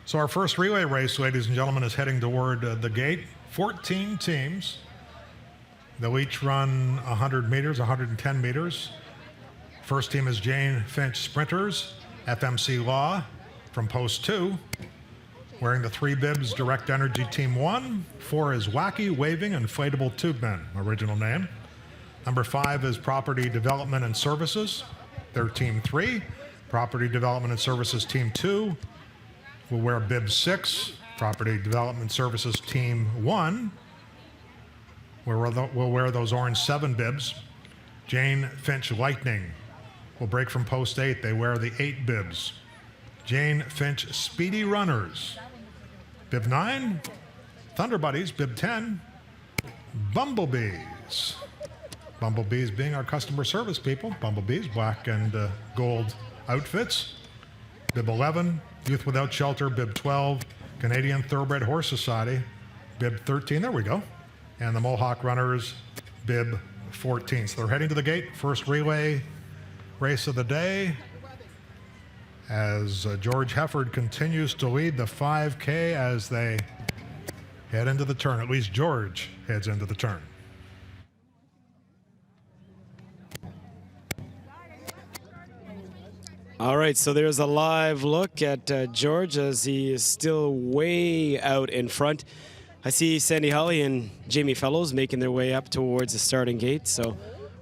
So our first relay race, ladies and gentlemen, is heading toward the gate. 14 teams. They'll each run 100 meters, 110 meters. First team is Jane Finch Sprinters, FMC Law from Post 2. Wearing the 3 bibs, Direct Energy Team 1. 4 is Wacky Waving Inflatable Tube Men, original name. Number 5 is Property Development and Services. They're Team 3. Property Development and Services Team 2 will wear bib 6. Property Development Services Team 1 will wear those orange 7 bibs. Jane Finch Lightning will break from Post 8. They wear the 8 bibs. Jane Finch Speedy Runners, bib 9. Thunder Buddies, bib 10. Bumblebees. Bumblebees being our customer service people. Bumblebees, black and gold outfits. Bib 11. Youth Without Shelter, bib 12. Canadian Thoroughbred Horse Society, bib 13. There we go. And the Mohawk Runners, bib 14. So they're heading to the gate. First relay race of the day, as George Hefford continues to lead the 5K as they head into the turn. At least George heads into the turn. All right, so there's a live look at George as he is still way out in front. I see Sandy Holly and Jamie Fellows making their way up towards the starting gate. So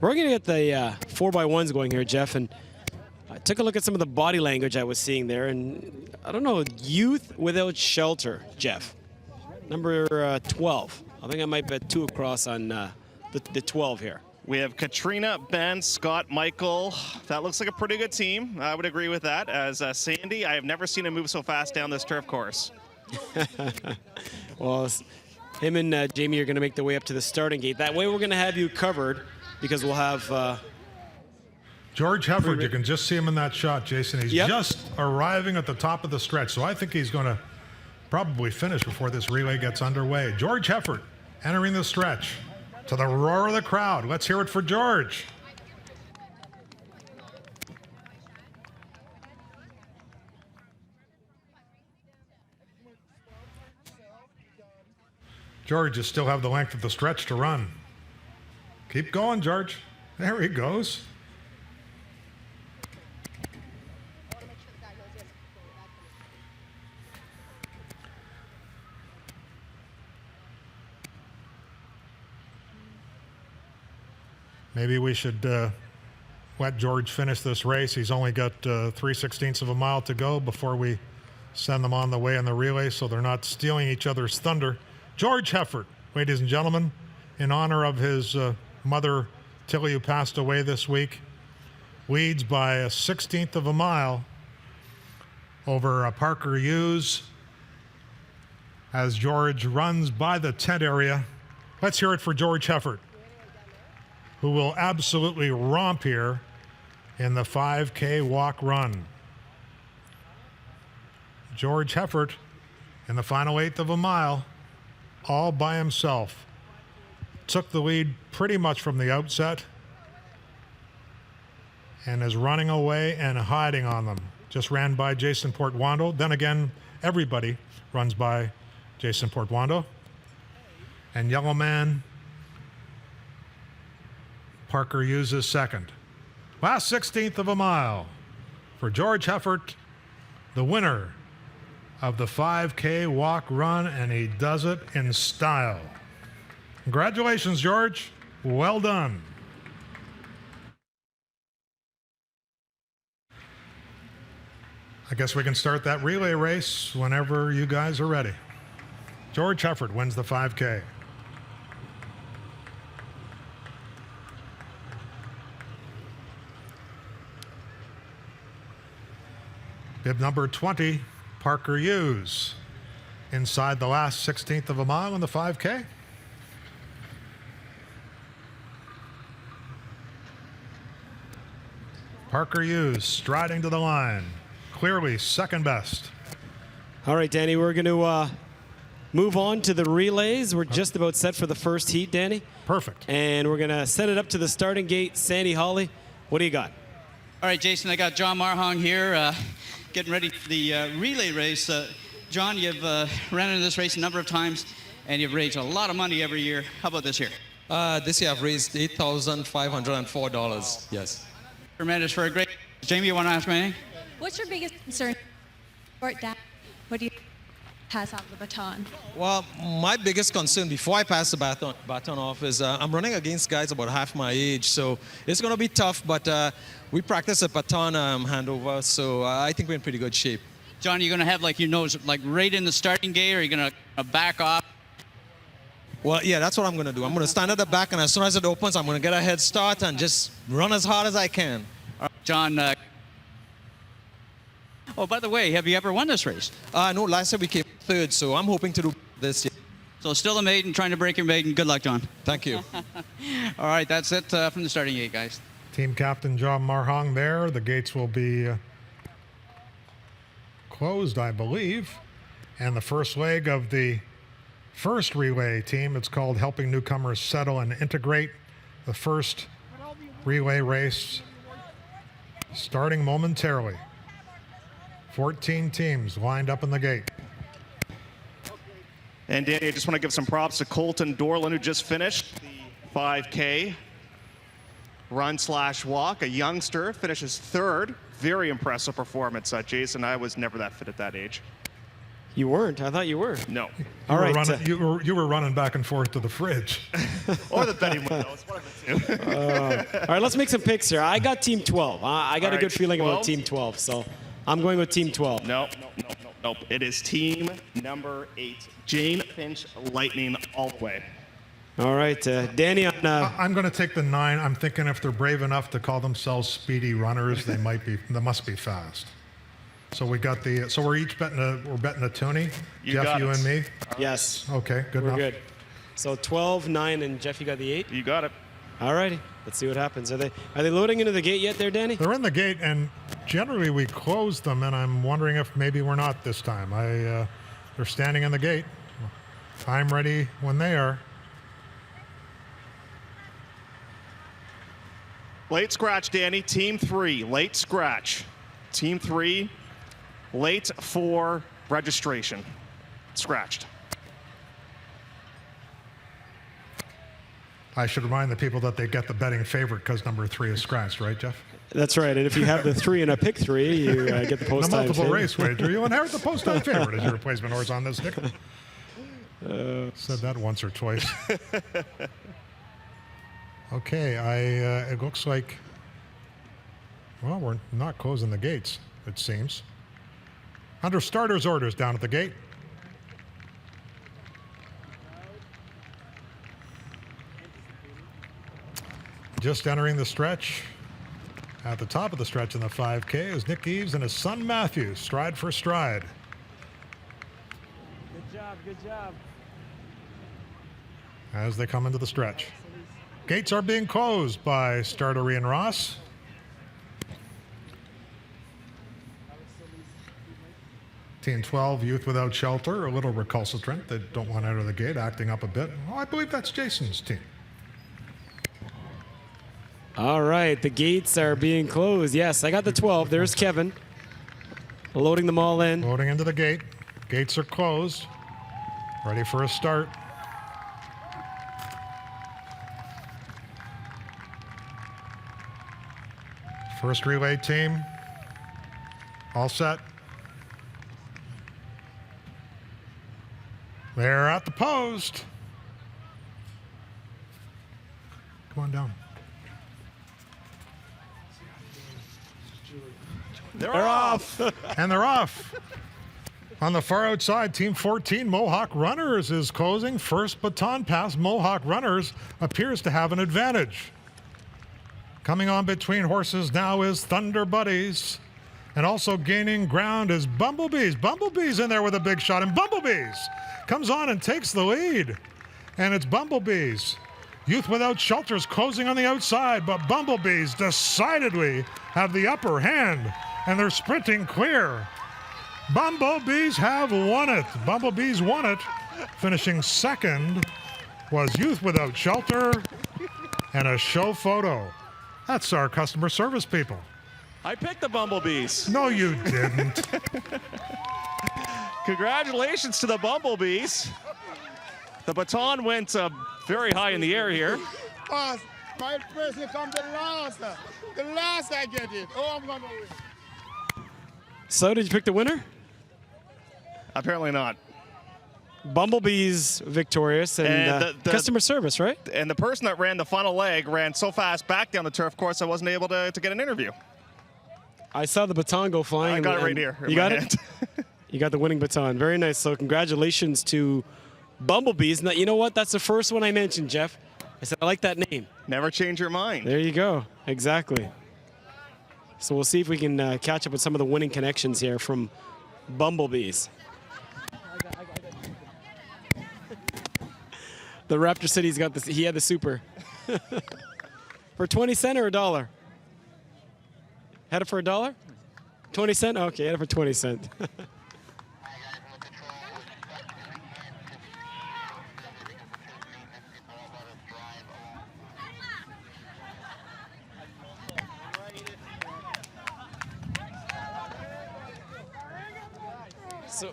we're going to get the 4x1s going here, Jeff. And I took a look at some of the body language I was seeing there. And I don't know, Youth Without Shelter, Jeff. Number 12. I think I might bet 2 across on the 12 here. We have Katrina, Ben, Scott, Michael. That looks like a pretty good team. I would agree with that. As Sandy, I have never seen him move so fast down this turf course. Well, him and Jamie are going to make their way up to the starting gate. That way we're going to have you covered because we'll have... George Hefford, you can just see him in that shot, Jason. He's Yep. just arriving at the top of the stretch, so I think he's going to probably finish before this relay gets underway. George Hefford entering the stretch. To the roar of the crowd. Let's hear it for George. George, you still have the length of the stretch to run. Keep going, George. There he goes. Maybe we should let George finish this race. He's only got 3/16 of a mile to go before we send them on the way in the relay, so they're not stealing each other's thunder. George Hefford, ladies and gentlemen, in honor of his mother, Tilly, who passed away this week, leads by 1/16 of a mile over Parker Hughes as George runs by the tent area. Let's hear it for George Hefford, who will absolutely romp here in the 5K walk run. George Hefford in the final 1/8 of a mile, all by himself. Took the lead pretty much from the outset and is running away and hiding on them. Just ran by Jason Portwando. Then again, everybody runs by Jason Portwando. And Yellow Man, Parker Hughes is second. Last 1/16 of a mile for George Hefford, the winner of the 5K walk run, and he does it in style. Congratulations, George. Well done. I guess we can start that relay race whenever you guys are ready. George Hefford wins the 5K. Bib number 20, Parker Hughes, inside the last 1/16 of a mile in the 5K. Parker Hughes striding to the line, clearly second best. All right, Danny, we're going to move on to the relays. We're just about set for the first heat, Danny. Perfect. And we're going to set it up to the starting gate. Sandy Holly, what do you got? All right, Jason, I got John Marhong here getting ready for the relay race. John, you've ran into this race a number of times, and you've raised a lot of money every year. How about this year? This year I've raised $8,504. Yes. Tremendous for a great. Jamie, you want to ask me anything? What's your biggest concern? Short down. What do you pass off the baton? Well, my biggest concern before I pass the baton off is I'm running against guys about half my age, so it's going to be tough, but we practice a baton handover, so I think we're in pretty good shape. John, you're going to have like your nose like right in the starting gate, or you're going to back off? Well, yeah, that's what I'm going to do. I'm going to stand at the back, and as soon as it opens, I'm going to get a head start and just run as hard as I can. John, oh, by the way, have you ever won this race? No, last year we came third, so I'm hoping to do this year. So still a maiden, trying to break your maiden. Good luck, John. Thank you. All right, that's it from the starting gate, guys. Team captain John Marhong there. The gates will be closed, I believe. And the first leg of the first relay team, it's called Helping Newcomers Settle and Integrate. The first relay race starting momentarily. 14 teams lined up in the gate. And Danny, I just want to give some props to Colton Dorland, who just finished the 5K run/walk. A youngster, finishes third. Very impressive performance. Jason, I was never that fit at that age. You weren't. I thought you were. No. All right. You were running back and forth to the fridge. Or the betting window. It's one of the two. All right, let's make some picks here. I got Team 12. I got All a good right, feeling 12? about Team 12, so I'm going with Team 12. Nope. It is team number 8. Jane Finch Lightning all the way. All right, Danny on. I'm going to take the 9. I'm thinking if they're brave enough to call themselves speedy runners, they must be fast. So we got the. So we're each betting a toonie. Jeff, you and me. Yes. Okay, good We're enough. good. So 12, 9, and Jeff, you got the 8. You got it. All righty. Let's see what happens. Are they loading into the gate yet there, Danny? They're in the gate, and generally we close them, and I'm wondering if maybe we're not this time. They're standing in the gate. I'm ready when they are. Late scratch, Danny. Team 3, late scratch. Team 3, late for registration. Scratched. I should remind the people that they get the betting favorite because number 3 is scratched, right, Jeff? That's right. And if you have the 3 and a pick 3, you get the post The time multiple favorite. race wager. You inherit the post time favorite as your replacement horse on this nickel. Said that once or twice. Okay, it looks like, well, we're not closing the gates, it seems. Under starter's orders down at the gate. Just entering the stretch. At the top of the stretch in the 5K is Nick Eves and his son Matthew, stride for stride. Good job. As they come into the stretch. Gates are being closed by starter Ian Ross. Team 12, Youth Without Shelter, a little recalcitrant. They don't want out of the gate, acting up a bit. Oh, I believe that's Jason's team. All right, the gates are being closed. Yes, I got the 12. There's Kevin. Loading them all in. Loading into the gate. Gates are closed. Ready for a start. First relay team. All set. They're at the post. Come on down. They're off. And they're off. On the far outside, Team 14, Mohawk Runners, is closing. First baton pass, Mohawk Runners appears to have an advantage. Coming on between horses now is Thunder Buddies. And also gaining ground is Bumblebees. Bumblebees in there with a big shot, and Bumblebees comes on and takes the lead. And it's Bumblebees. Youth Without Shelter is closing on the outside, but Bumblebees decidedly have the upper hand, and they're sprinting clear. Bumblebees have won it. Bumblebees won it. Finishing second was Youth Without Shelter and a show photo. That's our customer service people. I picked the Bumblebees. No, you didn't. Congratulations to the Bumblebees. The baton went very high in the air here. My person come the last. The last I get it. Oh, I'm gonna win. So, did you pick the winner? Apparently not. Bumblebees victorious and the customer service, right? And the person that ran the final leg ran so fast back down the turf course I wasn't able to get an interview. I saw the baton go flying. I got it right here. You got it? You got the winning baton. Very nice. So congratulations to Bumblebees. Now, you know what? That's the first one I mentioned, Jeff. I said, I like that name. Never change your mind. There you go. Exactly. So we'll see if we can catch up with some of the winning connections here from Bumblebees. The Raptor City's got this. He had the super. For 20 cents or $1? Had it for $1? 20 cents? Okay, had it for 20 cents. So,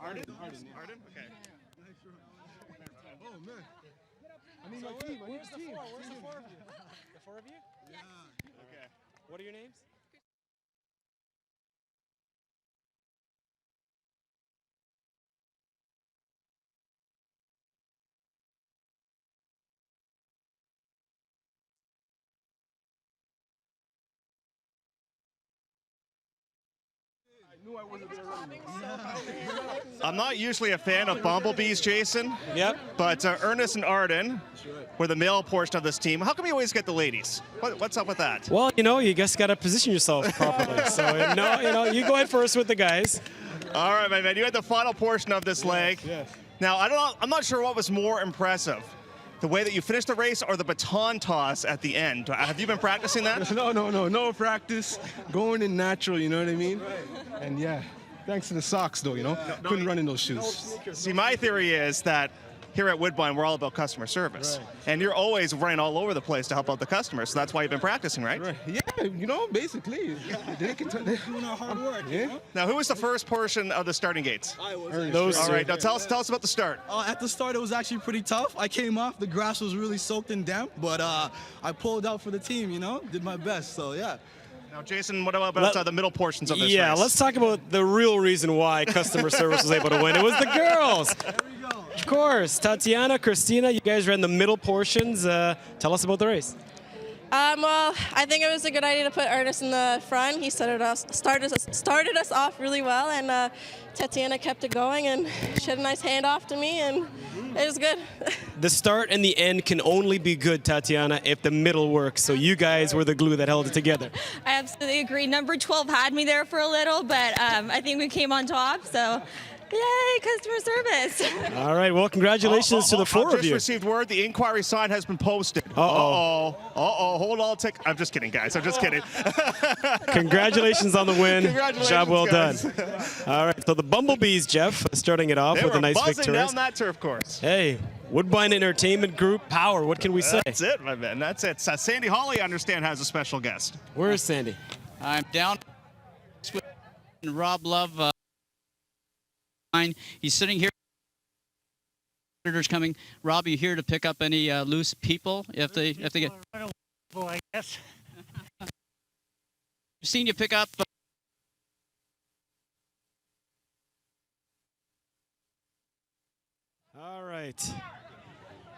Arden? Okay. Oh, man. I need my team. I need a team. Where's the 4 of you? The 4 of you? Yeah. Okay. What are your names? I'm not usually a fan of Bumblebees, Jason. Yep. But Ernest and Arden were the male portion of this team. How come you always get the ladies? What's up with that? Well, you just got to position yourself properly. So, you go ahead first with the guys. All right, my man. You had the final portion of this leg. Yes. Now, I'm not sure what was more impressive. The way that you finished the race or the baton toss at the end. Have you been practicing that? No practice. Going in natural, you know what I mean? And yeah, thanks to the socks, though, couldn't run in those shoes. See, my theory is that here at Woodbine, we're all about customer service. Right. And you're always running all over the place to help out the customers. So that's why you've been practicing, right? Right. Yeah, basically. They're doing our hard work. Yeah. Now, who was the first portion of the starting gates? I was. Those All two. right, now tell us about the start. At the start, it was actually pretty tough. I came off, the grass was really soaked and damp, but I pulled out for the team, did my best, so yeah. Now, Jason, what about the middle portions of this race? Yeah, let's talk about the real reason why customer service was able to win. It was the girls. There we go. Of course. Tatiana, Christina, you guys ran the middle portions. Tell us about the race. Well, I think it was a good idea to put Ernest in the front. He started us off really well, and Tatiana kept it going, and she had a nice handoff to me, and it was good. The start and the end can only be good, Tatiana, if the middle works. So you guys were the glue that held it together. I absolutely agree. Number 12 had me there for a little, but I think we came on top. So, yay, customer service. All right. Well, congratulations to the 4 I've of you. just received word the inquiry sign has been posted. Uh-oh. Hold on. I'm just kidding, guys. I'm just kidding. Congratulations on the win. Congratulations, Job well guys. done. All right. So the Bumblebees, Jeff, starting it off They with were a nice buzzing victory. down that turf course. Hey, Woodbine Entertainment Group, power. What can we say? That's it, my man. That's it. Sandy Hawley, I understand, has a special guest. Where's Sandy? I'm down with Rob Love. He's sitting here. Visitors coming. Rob, you here to pick up any loose people if they get? Well, I guess. Seen you pick up. All right.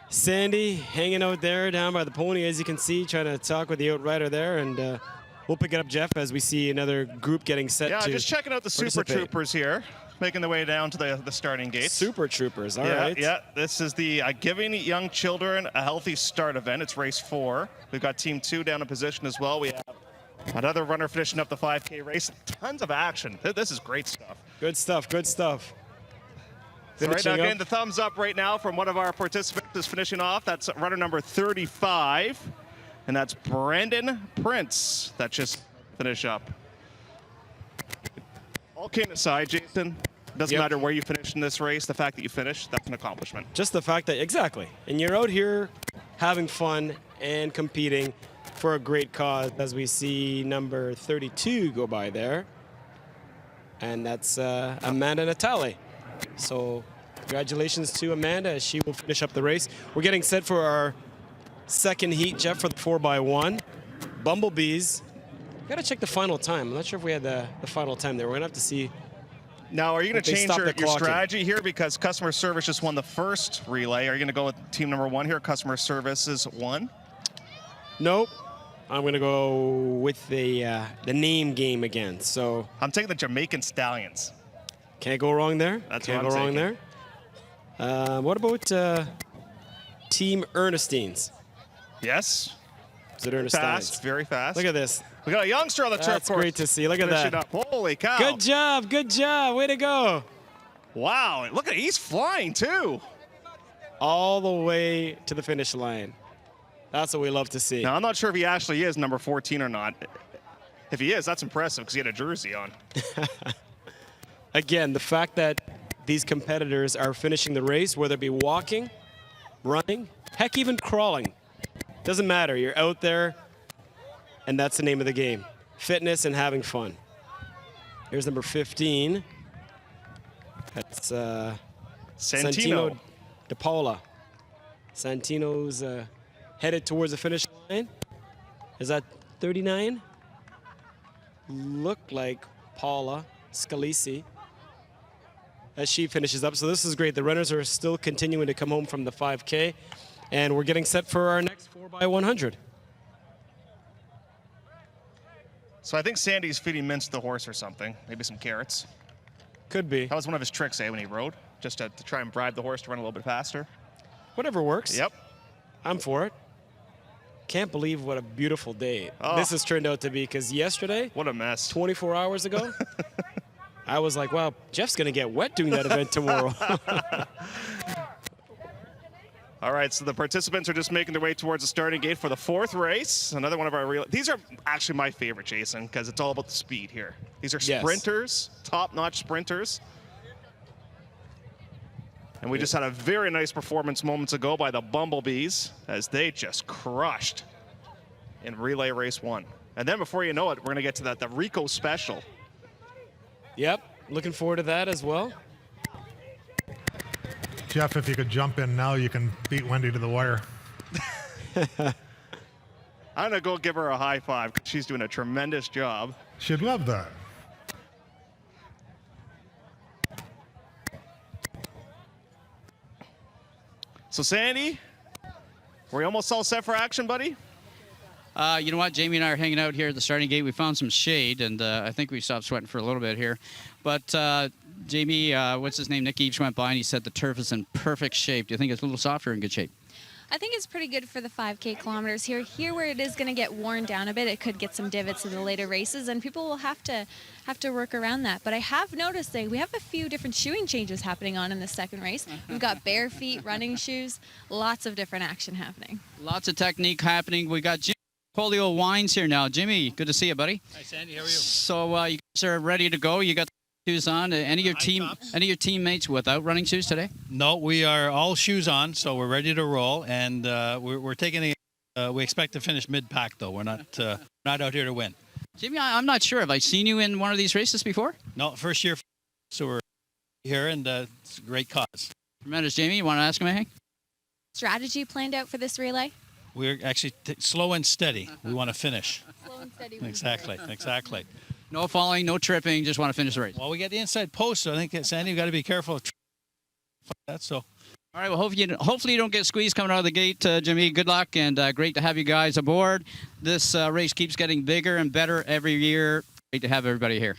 Sandy hanging out there down by the pony, as you can see, trying to talk with the outrider there, and we'll pick it up, Jeff, as we see another group getting set Yeah, to just checking out the Super participate. Troopers here, making their way down to the starting gate. Super Troopers, all right. Yeah, this is the Giving Young Children a Healthy Start event. It's race 4. We've got Team 2 down in position as well. We have another runner finishing up the 5K race. Tons of action. This is great stuff. Good stuff, good stuff. So right now, Finishing getting up. the thumbs up right now from one of our participants is finishing off. That's runner number 35, and that's Brandon Prince. That just finished up. All kidding aside, Jason, doesn't matter where you finish in this race. The fact that you finished, that's an accomplishment. Just the fact that, exactly. And you're out here having fun and competing for a great cause as we see number 32 go by there. And that's Amanda Natale. So congratulations to Amanda as she will finish up the race. We're getting set for our second heat, Jeff, for the 4x1. Bumblebees. Got to check the final time. I'm not sure if we had the final time there. We're going to have to see. Now, are you going to change your clocking. strategy here because customer service just won the first relay? Are you going to go with team number 1 here? Customer services 1? Nope. I'm going to go with the name game again. So I'm taking the Jamaican Stallions. Can't go wrong there. That's Can't what go I'm wrong there. What about Team Ernestines? Yes. Is it Ernestines? Fast, very fast. Look at this. We got a youngster on the turf That's course. great to see. Look at Finish that. it up. Holy cow. Good job. Good job. Way to go. Wow. Look at it. He's flying too. All the way to the finish line. That's what we love to see. Now, I'm not sure if he actually is number 14 or not. If he is, that's impressive because he had a jersey on. Again, the fact that these competitors are finishing the race, whether it be walking, running, heck, even crawling. Doesn't matter. You're out there, and that's the name of the game. Fitness and having fun. Here's number 15. That's Santino De Paula. Santino's headed towards the finish line. Is that 39? Look like Paula Scalisi as she finishes up. So this is great. The runners are still continuing to come home from the 5K, and we're getting set for our next 4x100. So I think Sandy's feeding Mince the horse or something. Maybe some carrots. Could be. That was one of his tricks, when he rode, just to try and bribe the horse to run a little bit faster. Whatever works. Yep. I'm for it. Can't believe what a beautiful day this has turned out to be, because yesterday, what a mess. 24 hours ago, I was like, wow, Jeff's going to get wet doing that event tomorrow. All right, so the participants are just making their way towards the starting gate for the 4th race. Another one of our real. These are actually my favorite, Jason, because it's all about the speed here. These are sprinters, top-notch sprinters. And we just had a very nice performance moments ago by the Bumblebees as they just crushed in relay race 1. And then before you know it, we're going to get to the Rico special. Yep, looking forward to that as well. Jeff, if you could jump in now, you can beat Wendy to the wire. I'm going to go give her a high five. She's doing a tremendous job. She'd love that. So, Sandy, were you almost all set for action, buddy? You know what? Jamie and I are hanging out here at the starting gate. We found some shade, and I think we stopped sweating for a little bit here. But Jamie, what's his name? Nick Eves went by, and he said the turf is in perfect shape. Do you think it's a little softer in good shape? I think it's pretty good for the 5K kilometers here. Here where it is going to get worn down a bit, it could get some divots in the later races, and people will have to work around that. But I have noticed that we have a few different shoeing changes happening on in the second race. We've got bare feet, running shoes, lots of different action happening. Lots of technique happening. We got Jimmy Polio Wines here now. Jimmy, good to see you, buddy. Hi, Sandy. How are you? So you guys are ready to go. You got shoes on. Any of your teammates without running shoes today? No, we are all shoes on, so we're ready to roll, and we're taking we expect to finish mid-pack, though. We're not out here to win. Jimmy, I'm not sure. Have I seen you in one of these races before? No, first year, so we're here, and it's a great cause. Tremendous. Jamie, you want to ask him anything? Strategy planned out for this relay? We're actually slow and steady. We want to finish. Slow and steady. Exactly. No falling, no tripping, just want to finish the race. Well, we got the inside post, so I think, Sandy, you've got to be careful of that. So. All right, well, hopefully you don't get squeezed coming out of the gate, Jimmy. Good luck, and great to have you guys aboard. This race keeps getting bigger and better every year. Great to have everybody here.